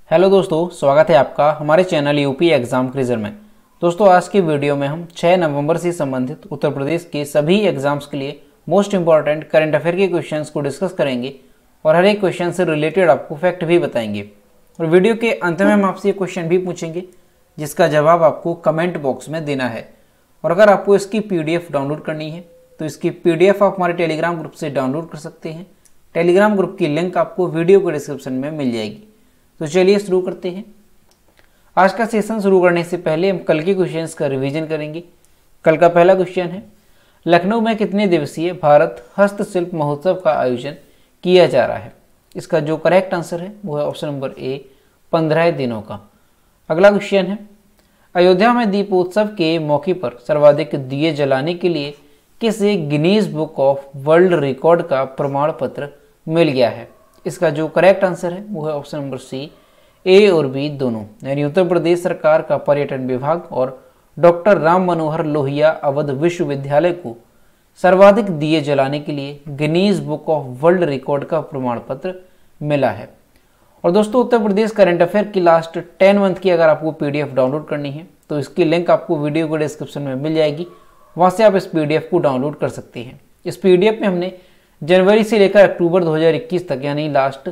Hello दोस्तों, स्वागत है आपका हमारे चैनल यूपी एग्जाम क्विज़र में। दोस्तों, आज की वीडियो में हम 6 नवंबर से संबंधित उत्तर प्रदेश के सभी एग्जाम्स के लिए मोस्ट इंपॉर्टेंट करंट अफेयर के क्वेश्चंस को डिस्कस करेंगे और हर एक क्वेश्चन से रिलेटेड आपको फैक्ट भी बताएंगे। और वीडियो के अंत में हम आपसे ये क्वेश्चन भी पूछेंगे जिसका जवाब आपको कमेंट बॉक्स में देना है। और अगर आपको इसकी PDF डाउनलोड करनी है तो इसकी PDF आप हमारे टेलीग्राम ग्रुप से डाउनलोड कर सकते हैं। टेलीग्राम ग्रुप की लिंक आपको वीडियो के डिस्क्रिप्शन में मिल जाएगी। तो चलिए शुरू करते हैं। आज का सेशन शुरू करने से पहले हम कल के क्वेश्चंस का रिवीजन करेंगे। कल का पहला क्वेश्चन है, लखनऊ में कितने दिवसीय भारत हस्तशिल्प महोत्सव का आयोजन किया जा रहा है? इसका जो करेक्ट आंसर है वो है ऑप्शन नंबर ए, 15 दिनों का। अगला क्वेश्चन है, अयोध्या में दीपोत्सव के मौके पर सर्वाधिक दिए जलाने के लिए किसे Guinness book of world record का प्रमाण पत्र मिल गया है? इसका जो करेक्ट आंसर है वो है ऑप्शन नंबर सी, ए और बी दोनों, यानी उत्तर प्रदेश सरकार का पर्यटन विभाग और डॉक्टर राम मनोहर लोहिया अवध विश्वविद्यालय को सर्वाधिक दिए जलाने के लिए Guinness book of world record का प्रमाण पत्र मिला है। और दोस्तों, उत्तर प्रदेश करंट अफेयर की लास्ट 10 मंथ की अगर आपको PDF डाउनलोड करनी है तो इसकी लिंक आपको वीडियो के डिस्क्रिप्शन में मिल जाएगी। वहाँ से आप इस PDF को डाउनलोड कर सकते हैं। इस PDF में हमने जनवरी से लेकर अक्टूबर 2021 तक यानी लास्ट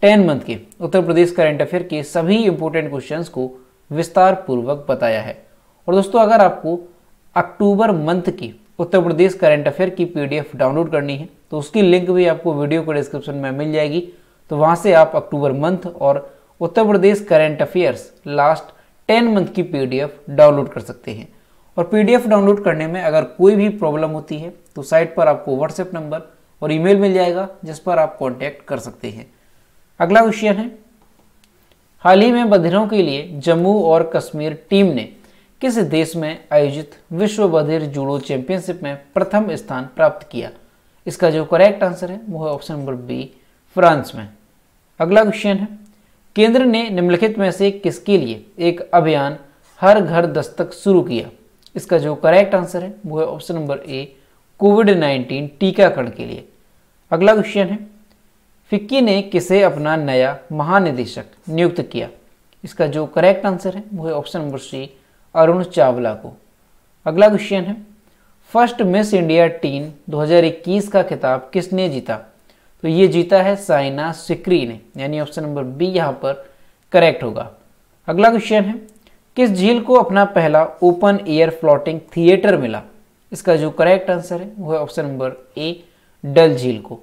10 मंथ के उत्तर प्रदेश करंट अफेयर के सभी इंपॉर्टेंट क्वेश्चंस को विस्तार पूर्वक बताया है। और दोस्तों, अगर आपको अक्टूबर मंथ की उत्तर प्रदेश करंट अफेयर की PDF डाउनलोड करनी है तो उसकी लिंक भी आपको वीडियो के डिस्क्रिप्शन में मिल जाएगी। तो वहाँ से आप अक्टूबर मंथ और Uttar Pradesh current affairs last 10 month की PDF डाउनलोड कर सकते हैं। और PDF डाउनलोड करने में अगर कोई भी प्रॉब्लम होती है तो साइट पर आपको व्हाट्सएप नंबर और ईमेल मिल जाएगा जिस पर आप कांटेक्ट कर सकते हैं। अगला क्वेश्चन है, हाल ही में बधिरों के लिए जम्मू और कश्मीर टीम ने किस देश में आयोजित विश्व बधिर जूडो चैंपियनशिप में प्रथम स्थान प्राप्त किया? इसका जो करेक्ट आंसर है वो है ऑप्शन नंबर बी, फ्रांस में। अगला क्वेश्चन है, केंद्र ने निम्नलिखित में से किसके लिए एक अभियान हर घर दस्तक शुरू किया? इसका जो करेक्ट आंसर है वो है ऑप्शन नंबर ए, कोविड-19 टीकाकरण के लिए। अगला क्वेश्चन है, फिक्की ने किसे अपना नया महानिदेशक नियुक्त किया? इसका जो करेक्ट आंसर है वो है option number C, Arun Chawla को। अगला क्वेश्चन है, फर्स्ट मिस इंडिया टीन 2021 का खिताब किसने जीता? तो ये जीता है साइना सिकरी ने, यानी ऑप्शन नंबर बी यहाँ पर करेक्ट होगा। अगला क्वेश्चन है, किस झील को अपना पहला ओपन एयर फ्लोटिंग थिएटर मिला? इसका जो करेक्ट आंसर है वो है ऑप्शन नंबर ए, डल झील को।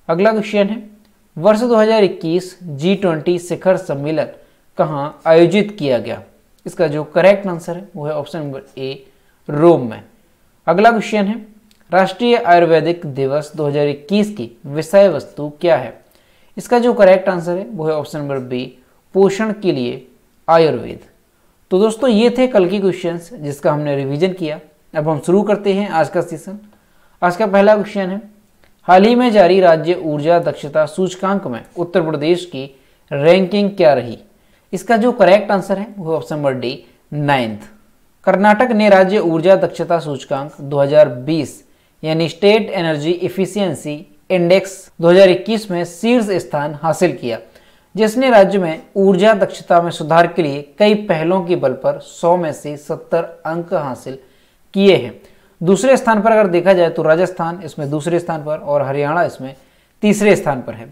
अगला क्वेश्चन है, वर्ष 2021 G20 शिखर सम्मेलन कहाँ आयोजित किया गया? इसका जो करेक्ट आंसर है वो है ऑप्शन नंबर ए, रोम में। अगला क्वेश्चन है, राष्ट्रीय आयुर्वेदिक दिवस 2021 की विषय वस्तु क्या है? इसका जो करेक्ट आंसर है वो है ऑप्शन नंबर बी, पोषण के लिए आयुर्वेद। तो दोस्तों, ये थे कल के क्वेश्चंस जिसका हमने रिवीजन किया। अब हम शुरू करते हैं आज का सेशन। आज का पहला क्वेश्चन है, हाल ही में जारी राज्य ऊर्जा दक्षता सूचकांक में उत्तर प्रदेश की रैंकिंग क्या रही? इसका जो करेक्ट आंसर है वो option number D, 9th। Karnataka ने राज्य ऊर्जा दक्षता सूचकांक 2020 यानी स्टेट एनर्जी इफिशियंसी इंडेक्स 2021 में शीर्ष स्थान हासिल किया, जिसने राज्य में ऊर्जा दक्षता में सुधार के लिए कई पहलों के बल पर 100 में से 70 अंक हासिल किए हैं। दूसरे स्थान पर अगर देखा जाए तो राजस्थान इसमें दूसरे स्थान पर और हरियाणा इसमें तीसरे स्थान पर है।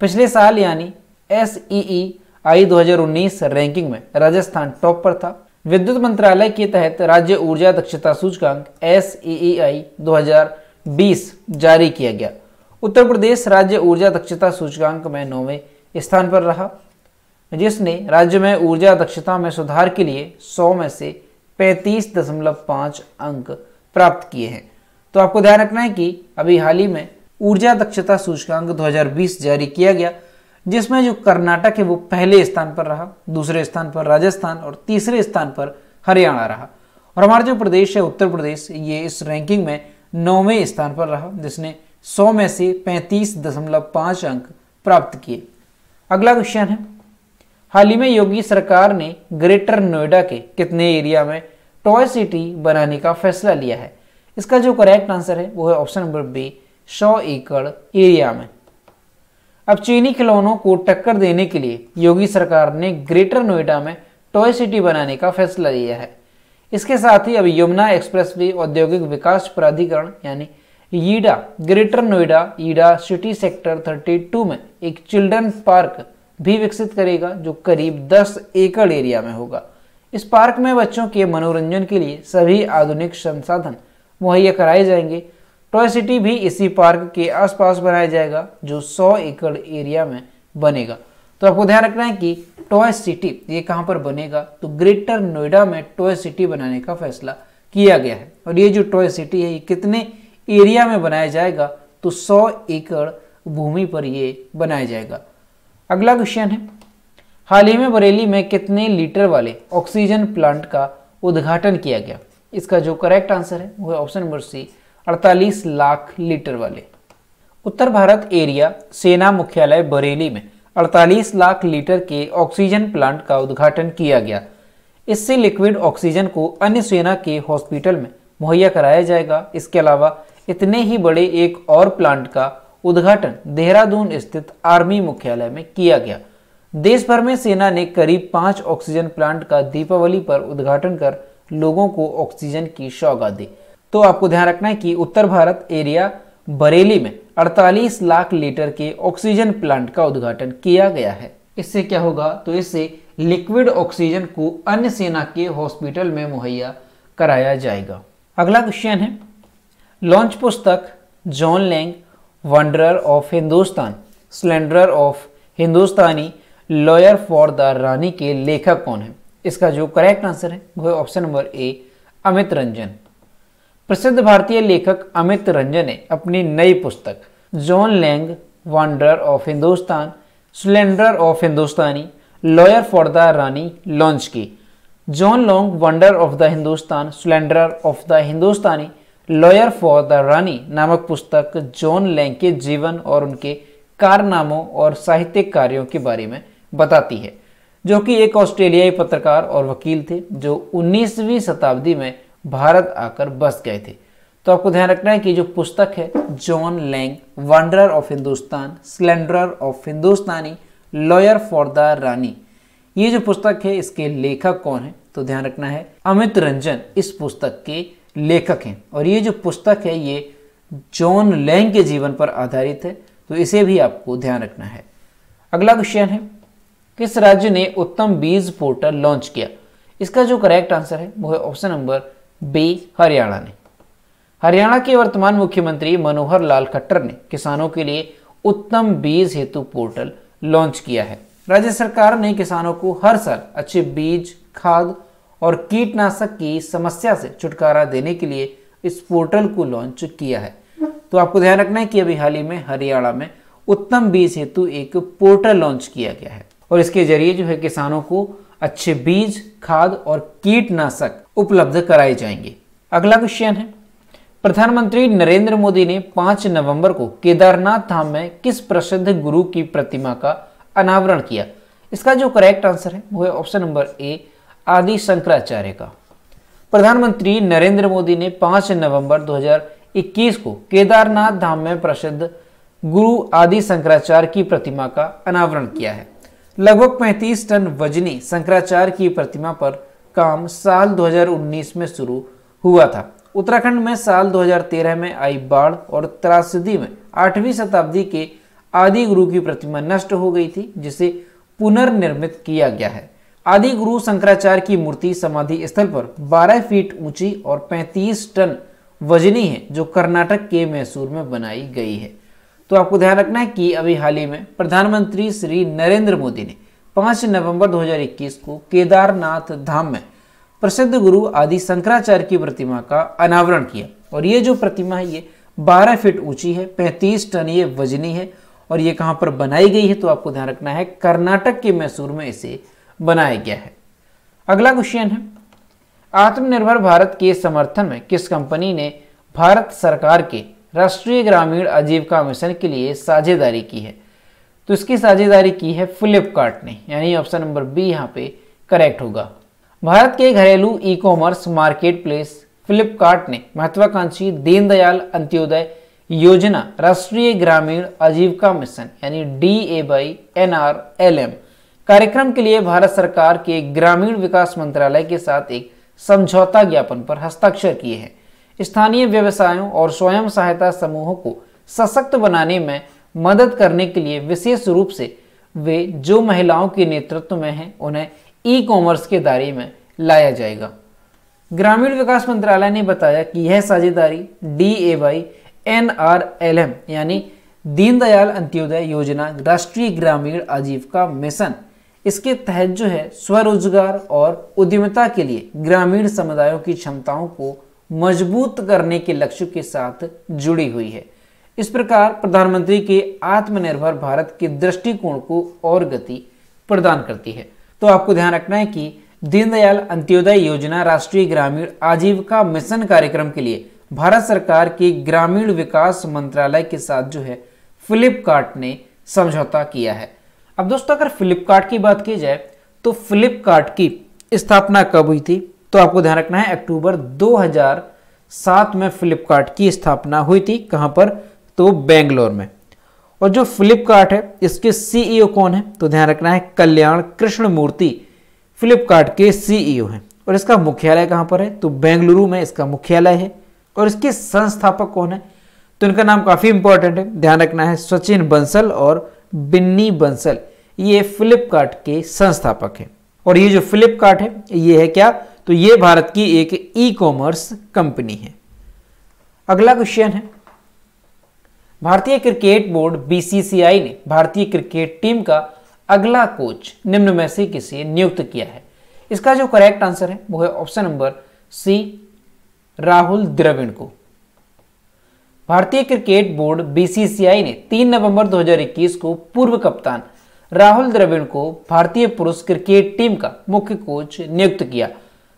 पिछले साल यानी SEEI 2019 रैंकिंग में राजस्थान टॉप पर था। विद्युत मंत्रालय के तहत राज्य ऊर्जा दक्षता सूचकांक SEEI 2020 जारी किया गया। उत्तर प्रदेश राज्य ऊर्जा दक्षता सूचकांक में 9वें स्थान पर रहा, जिसने राज्य में ऊर्जा दक्षता में सुधार के लिए 100 में से 35.5 अंक प्राप्त किए हैं। तो आपको ध्यान रखना है कि अभी हाल ही में ऊर्जा दक्षता सूचकांक 2020 जारी किया गया, जिसमें जो कर्नाटक है वो पहले स्थान पर रहा, दूसरे स्थान पर राजस्थान और तीसरे स्थान पर हरियाणा रहा। और हमारा जो प्रदेश है उत्तर प्रदेश, ये इस रैंकिंग में 9वें स्थान पर रहा, जिसने 100 में से 35.5 अंक प्राप्त किए। अगला क्वेश्चन है, हाल ही में योगी सरकार ने ग्रेटर नोएडा के कितने एरिया में टॉय सिटी बनाने का फैसला लिया है? इसका जो करेक्ट आंसर है वो है ऑप्शन नंबर बी, 100 एकड़ एरिया में। अब चीनी खिलौनों को टक्कर देने के लिए योगी सरकार ने ग्रेटर नोएडा में टॉय सिटी बनाने का फैसला लिया है। इसके साथ ही अब यमुना एक्सप्रेसवे औद्योगिक विकास प्राधिकरण यानी यीडा ग्रेटर नोएडा ईडा सिटी सेक्टर 32 में एक चिल्ड्रन पार्क भी विकसित करेगा जो करीब 10 एकड़ एरिया में होगा। इस पार्क में बच्चों के मनोरंजन के लिए सभी आधुनिक संसाधन मुहैया कराए जाएंगे। टॉय सिटी भी इसी पार्क के आसपास बनाया जाएगा जो 100 एकड़ एरिया में बनेगा। तो आपको ध्यान रखना है कि टॉय सिटी ये कहाँ पर बनेगा, तो ग्रेटर नोएडा में टॉय सिटी बनाने का फैसला किया गया है। और ये जो टॉय सिटी है ये कितने एरिया में बनाया जाएगा, तो 100 एकड़ भूमि पर ये बनाया जाएगा। अगला क्वेश्चन है, हाल ही में बरेली में कितने लीटर वाले ऑक्सीजन प्लांट का उद्घाटन किया गया? इसका जो करेक्ट आंसर है वो है option number C, 48 lakh litre वाले। उत्तर भारत एरिया सेना मुख्यालय बरेली में 48 लाख लीटर के ऑक्सीजन प्लांट का उद्घाटन किया गया। इससे लिक्विड ऑक्सीजन को अन्य सेना के हॉस्पिटल में मुहैया कराया जाएगा। इसके अलावा इतने ही बड़े एक और प्लांट का उद्घाटन देहरादून स्थित आर्मी मुख्यालय में किया गया। देश भर में सेना ने करीब 5 ऑक्सीजन प्लांट का दीपावली पर उद्घाटन कर लोगों को ऑक्सीजन की सौगात दी। तो आपको ध्यान रखना है कि उत्तर भारत एरिया बरेली में 48 लाख लीटर के ऑक्सीजन प्लांट का उद्घाटन किया गया है। इससे क्या होगा, तो इससे लिक्विड ऑक्सीजन को अन्य सेना के हॉस्पिटल में मुहैया कराया जाएगा। अगला क्वेश्चन है, लॉन्च पुस्तक John Lang wanderer of Hindustan slanderer of Hindustani lawyer for the Rani के लेखक कौन है? इसका जो करेक्ट आंसर है वो है option number A, Amit Ranjan. प्रसिद्ध भारतीय लेखक अमित रंजन ने अपनी नई पुस्तक John Lang wanderer of Hindustan slanderer of Hindustani lawyer for the Rani launch की। John Long wonder of the Hindustan slanderer of the Hindustani lawyer for the Rani नामक पुस्तक जॉन लैंग के जीवन और उनके कारनामों और साहित्यिक कार्यों के बारे में बताती है, जो कि एक ऑस्ट्रेलियाई पत्रकार और वकील थे जो 19वीं शताब्दी में भारत आकर बस गए थे। तो आपको ध्यान रखना है कि जो पुस्तक है John Lang wanderer of Hindustan slanderer of Hindustani lawyer for the Rani, ये जो पुस्तक है इसके लेखक कौन है? तो ध्यान रखना है अमित रंजन इस पुस्तक के लेखक हैं। और ये जो पुस्तक है ये जॉन लैंग के जीवन पर आधारित है, तो इसे भी आपको ध्यान रखना है। अगला क्वेश्चन है, किस राज्य ने उत्तम बीज पोर्टल लॉन्च किया? इसका जो करेक्ट आंसर है वो है ऑप्शन नंबर बी, हरियाणा ने। हरियाणा के वर्तमान मुख्यमंत्री मनोहर लाल खट्टर ने किसानों के लिए उत्तम बीज हेतु पोर्टल लॉन्च किया है। राज्य सरकार ने किसानों को हर साल अच्छे बीज, खाद और कीटनाशक की समस्या से छुटकारा देने के लिए इस पोर्टल को लॉन्च किया है। तो आपको ध्यान रखना है कि अभी हाल ही में हरियाणा में उत्तम बीज हेतु एक पोर्टल लॉन्च किया गया है और इसके जरिए जो है किसानों को अच्छे बीज, खाद और कीटनाशक उपलब्ध कराए जाएंगे। अगला क्वेश्चन है, प्रधानमंत्री नरेंद्र मोदी ने 5 नवंबर को केदारनाथ धाम में किस प्रसिद्ध गुरु की प्रतिमा का अनावरण किया? इसका जो करेक्ट आंसर है वो है ऑप्शन नंबर ए, आदि शंकराचार्य का। प्रधानमंत्री नरेंद्र मोदी ने 5 नवंबर 2021 को केदारनाथ धाम में प्रसिद्ध गुरु आदि शंकराचार्य की प्रतिमा का अनावरण किया है। लगभग 35 टन वजनी शंकराचार्य की प्रतिमा पर काम साल 2019 में शुरू हुआ था। उत्तराखंड में साल 2013 में आई बाढ़ और त्रासदी में 8वीं शताब्दी के आदि गुरु की प्रतिमा नष्ट हो गई थी, जिसे पुनर्निर्मित किया गया है। आदि गुरु शंकराचार्य की मूर्ति समाधि स्थल पर 12 फीट ऊंची और 35 टन वजनी है, जो कर्नाटक के मैसूर में बनाई गई है। तो आपको ध्यान रखना है कि अभी हाल ही में प्रधानमंत्री श्री नरेंद्र मोदी ने 5 नवंबर 2021 को केदारनाथ धाम में प्रसिद्ध गुरु आदि शंकराचार्य की प्रतिमा का अनावरण किया। और ये जो प्रतिमा है ये 12 फीट ऊंची है, 35 टन ये वजनी है और ये कहाँ पर बनाई गई है? तो आपको ध्यान रखना है कर्नाटक के मैसूर में इसे बनाया गया है। अगला क्वेश्चन है, आत्मनिर्भर भारत के समर्थन में किस कंपनी ने भारत सरकार के राष्ट्रीय ग्रामीण आजीविका मिशन के लिए साझेदारी की है? तो इसकी साझेदारी की है फ्लिपकार्ट ने, यानी ऑप्शन नंबर बी यहाँ पे करेक्ट होगा। भारत के घरेलू e commerce market place Flipkart ने महत्वाकांक्षी दीनदयाल अंत्योदय योजना राष्ट्रीय ग्रामीण आजीविका मिशन यानी DABY-NRLM कार्यक्रम के लिए भारत सरकार के ग्रामीण विकास मंत्रालय के साथ एक समझौता ज्ञापन पर हस्ताक्षर किए हैं। स्थानीय व्यवसायों और स्वयं सहायता समूहों को सशक्त बनाने में मदद करने के लिए विशेष रूप से वे जो महिलाओं के नेतृत्व में हैं उन्हें ई-कॉमर्स के दायरे में लाया जाएगा। ग्रामीण विकास मंत्रालय ने बताया कि यह साझेदारी DABY-NRLM यानी दीनदयाल अंत्योदय योजना राष्ट्रीय ग्रामीण आजीविका मिशन, इसके तहत जो है स्वरोजगार और उद्यमिता के लिए ग्रामीण समुदायों की क्षमताओं को मजबूत करने के लक्ष्य के साथ जुड़ी हुई है। इस प्रकार प्रधानमंत्री के आत्मनिर्भर भारत के दृष्टिकोण को और गति प्रदान करती है। तो आपको ध्यान रखना है कि दीनदयाल अंत्योदय योजना राष्ट्रीय ग्रामीण आजीविका मिशन कार्यक्रम के लिए भारत सरकार के ग्रामीण विकास मंत्रालय के साथ जो है फ्लिपकार्ट ने समझौता किया है। अब दोस्तों अगर फ्लिपकार्ट की बात की जाए तो फ्लिपकार्ट की स्थापना कब हुई थी, तो आपको ध्यान रखना है अक्टूबर 2007 में फ्लिपकार्ट की स्थापना हुई थी। कहां पर, तो बेंगलोर में। और जो फ्लिपकार्ट है इसके CEO कौन है, तो ध्यान रखना है कल्याण कृष्णमूर्ति फ्लिपकार्ट के CEO हैं। और इसका मुख्यालय कहां पर है, तो बेंगलुरु में इसका मुख्यालय है। और इसके संस्थापक कौन है, तो इनका नाम काफी इंपॉर्टेंट है, ध्यान रखना है सचिन बंसल और बिन्नी बंसल, ये फ्लिपकार्ट के संस्थापक हैं। और ये जो फ्लिपकार्ट है ये है क्या, तो ये भारत की एक ई-कॉमर्स कंपनी है। अगला क्वेश्चन है, भारतीय क्रिकेट बोर्ड BCCI ने भारतीय क्रिकेट टीम का अगला कोच निम्न में से किसे नियुक्त किया है। इसका जो करेक्ट आंसर है वो है option number C, Rahul Dravid को। भारतीय क्रिकेट बोर्ड BCCI ने 3 नवंबर 2021 को पूर्व कप्तान राहुल द्रविड़ को भारतीय पुरुष क्रिकेट टीम का मुख्य कोच नियुक्त किया।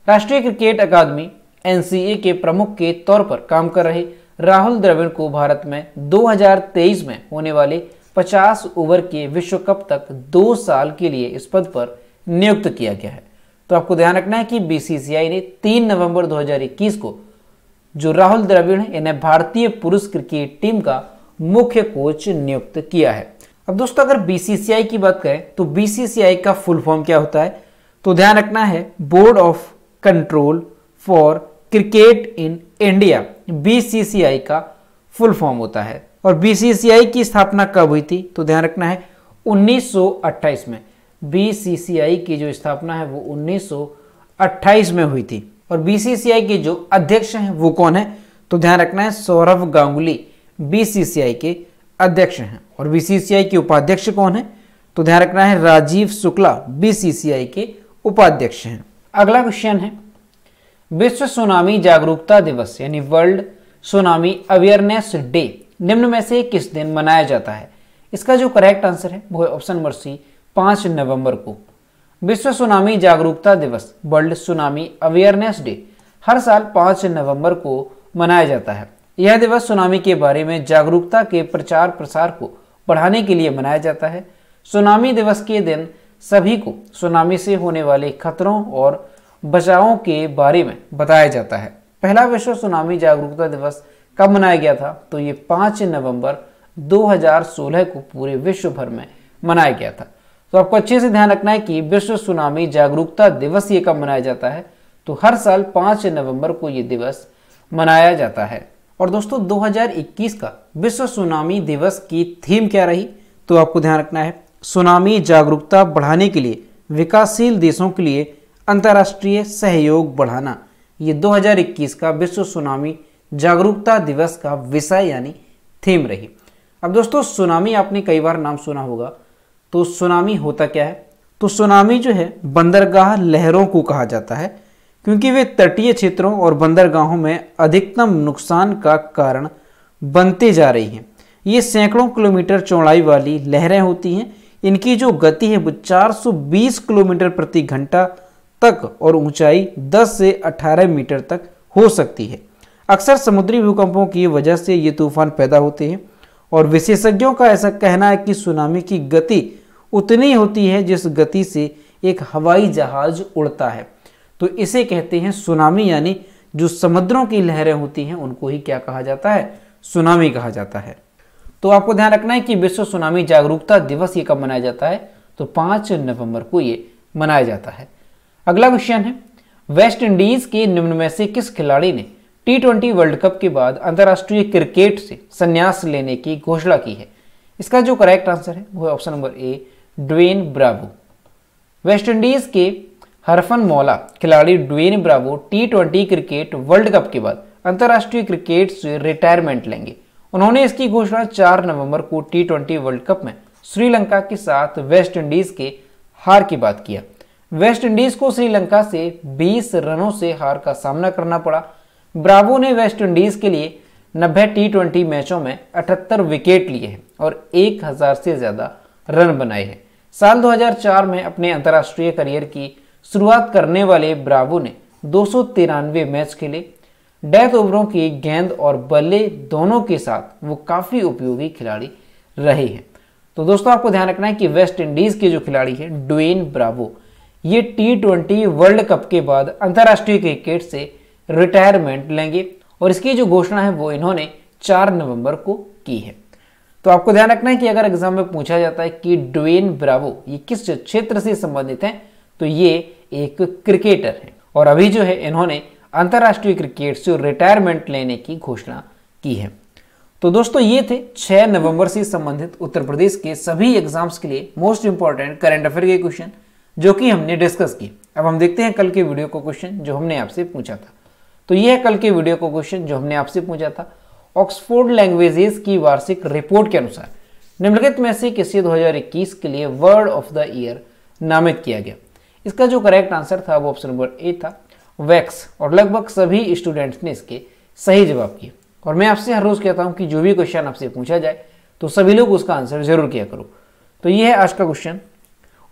राष्ट्रीय क्रिकेट अकादमी NCA के प्रमुख के तौर पर काम कर रहे राहुल द्रविड़ को भारत में 2023 में होने वाले 50 ओवर के विश्व कप तक 2 साल के लिए इस पद पर नियुक्त किया गया है। तो आपको ध्यान रखना है कि BCCI ने 3 नवंबर 2021 को जो राहुल द्रविड़ हैं इन्हें भारतीय पुरुष क्रिकेट टीम का मुख्य कोच नियुक्त किया है। अब दोस्तों अगर BCCI की बात करें तो BCCI का फुल फॉर्म क्या होता है, तो ध्यान रखना है board of control for cricket in India, BCCI का फुल फॉर्म होता है। और BCCI की स्थापना कब हुई थी, तो ध्यान रखना है 1928 में। BCCI की जो स्थापना है वो 1928 में हुई थी। और BCCI के जो अध्यक्ष हैं वो कौन है, तो ध्यान रखना है सौरभ गांगुली BCCI के अध्यक्ष हैं। और BCCI के उपाध्यक्ष कौन है, तो ध्यान रखना है राजीव शुक्ला BCCI के उपाध्यक्ष हैं। अगला क्वेश्चन है, विश्व सुनामी जागरूकता दिवस यानी वर्ल्ड सुनामी अवेयरनेस डे निम्न में से किस दिन मनाया जाता है। इसका जो करेक्ट आंसर है वो है ऑप्शन नंबर C, 5 नवंबर को। विश्व सुनामी जागरूकता दिवस वर्ल्ड सुनामी अवेयरनेस डे हर साल 5 नवंबर को मनाया जाता है। यह दिवस सुनामी के बारे में जागरूकता के प्रचार प्रसार को बढ़ाने के लिए मनाया जाता है। सुनामी दिवस के दिन सभी को सुनामी से होने वाले खतरों और बचावों के बारे में बताया जाता है। पहला विश्व सुनामी जागरूकता दिवस कब मनाया गया था, तो ये 5 नवंबर 2016 को पूरे विश्व भर में मनाया गया था। तो आपको अच्छे से ध्यान रखना है कि विश्व सुनामी जागरूकता दिवस ये कब मनाया जाता है, तो हर साल 5 नवंबर को ये दिवस मनाया जाता है। और दोस्तों 2021 का विश्व सुनामी दिवस की थीम क्या रही, तो आपको ध्यान रखना है सुनामी जागरूकता बढ़ाने के लिए विकासशील देशों के लिए अंतर्राष्ट्रीय सहयोग बढ़ाना। ये 2021 का विश्व सुनामी जागरूकता दिवस का विषय यानी थीम रही। अब दोस्तों सुनामी आपने कई बार नाम सुना होगा, तो सुनामी होता क्या है, तो सुनामी जो है बंदरगाह लहरों को कहा जाता है क्योंकि वे तटीय क्षेत्रों और बंदरगाहों में अधिकतम नुकसान का कारण बनते जा रही हैं। ये सैकड़ों किलोमीटर चौड़ाई वाली लहरें होती हैं। इनकी जो गति है वो 420 किलोमीटर प्रति घंटा तक और ऊंचाई 10 से 18 मीटर तक हो सकती है। अक्सर समुद्री भूकंपों की वजह से ये तूफान पैदा होते हैं और विशेषज्ञों का ऐसा कहना है कि सुनामी की गति उतनी होती है जिस गति से एक हवाई जहाज उड़ता है। तो इसे कहते हैं सुनामी, यानी जो समुद्रों की लहरें होती हैं उनको ही क्या कहा जाता है, सुनामी कहा जाता है। तो आपको ध्यान रखना है कि विश्व सुनामी जागरूकता दिवस ये कब मनाया जाता है, तो 5 नवंबर को ये मनाया जाता है। अगला क्वेश्चन है, वेस्ट इंडीज के निम्न में से किस खिलाड़ी ने T20 वर्ल्ड कप के बाद अंतर्राष्ट्रीय क्रिकेट से संन्यास लेने की घोषणा की है? इसका जो करेक्ट आंसर है वो है option number A, Dwayne Bravo. West Indies के हरफन मौला खिलाड़ी Dwayne Bravo T20 cricket World Cup के बाद अंतर्राष्ट्रीय क्रिकेट से रिटायरमेंट लेंगे। उन्होंने इसकी घोषणा 4 नवंबर को T20 वर्ल्ड कप में श्रीलंका के साथ वेस्ट इंडीज के हार के बाद किया। वेस्ट इंडीज को श्रीलंका से 20 रनों से हार का सामना करना पड़ा। ब्रावो ने वेस्ट इंडीज के लिए 90 T20 मैचों में 78 विकेट लिए हैं और 1000 से ज्यादा रन बनाए हैं। साल 2004 में अपने अंतर्राष्ट्रीय करियर की शुरुआत करने वाले ब्रावो ने 293 मैच खेले। डेथ ओवरों की गेंद और बल्ले दोनों के साथ वो काफी उपयोगी खिलाड़ी रहे हैं। तो दोस्तों आपको ध्यान रखना है कि वेस्ट इंडीज के जो खिलाड़ी है ड्वेन ब्रावो, ये T20 वर्ल्ड कप के बाद अंतर्राष्ट्रीय क्रिकेट से रिटायरमेंट लेंगे और इसकी जो घोषणा है वो इन्होंने 4 नवंबर को की है। तो आपको ध्यान रखना है कि अगर एग्जाम में पूछा जाता है कि ड्वेन ब्रावो ये किस क्षेत्र से संबंधित हैं, तो ये एक क्रिकेटर है और अभी जो है इन्होंने अंतर्राष्ट्रीय क्रिकेट से रिटायरमेंट लेने की घोषणा की है। तो दोस्तों ये थे 6 नवंबर से संबंधित उत्तर प्रदेश के सभी एग्जाम्स के लिए मोस्ट इंपॉर्टेंट करंट अफेयर के क्वेश्चन जो कि हमने डिस्कस किए। अब हम देखते हैं कल के वीडियो को क्वेश्चन जो हमने आपसे पूछा था। तो यह है कल के वीडियो को क्वेश्चन जो हमने आपसे पूछा था। ऑक्सफोर्ड लैंग्वेजेस की वार्षिक रिपोर्ट के अनुसार निम्नलिखित में से किसे 2021 के लिए वर्ड ऑफ द ईयर नामित किया गया? इसका जो करेक्ट आंसर था वो ऑप्शन नंबर ए था, वैक्स। और लगभग सभी स्टूडेंट्स ने इसके सही जवाब किए। और मैं आपसे हर रोज कहता हूं कि जो भी क्वेश्चन आपसे पूछा जाए तो सभी लोग उसका आंसर जरूर किया करो। तो यह है आज का क्वेश्चन।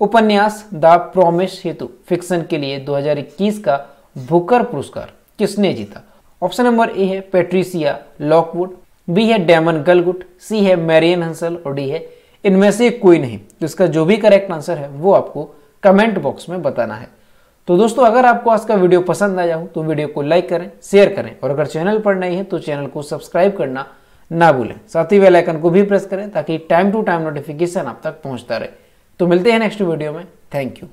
उपन्यास द प्रॉमिस हेतु फिक्शन के लिए 2021 का बुकर पुरस्कार किसने जीता? ऑप्शन नंबर ए है पैट्रिसिया लॉकवुड, बी है डैमन गलगुट, सी है मैरियन हंसल और डी है इनमें से कोई नहीं। तो इसका जो भी करेक्ट आंसर है वो आपको कमेंट बॉक्स में बताना है। तो दोस्तों अगर आपको आज का वीडियो पसंद आया हो तो वीडियो को लाइक करें, शेयर करें और अगर चैनल पर नए हैं तो चैनल को सब्सक्राइब करना ना भूलें। साथ ही बेल आइकन को भी प्रेस करें ताकि टाइम टू टाइम नोटिफिकेशन आप तक पहुंचता रहे। तो मिलते हैं नेक्स्ट वीडियो में। Thank you.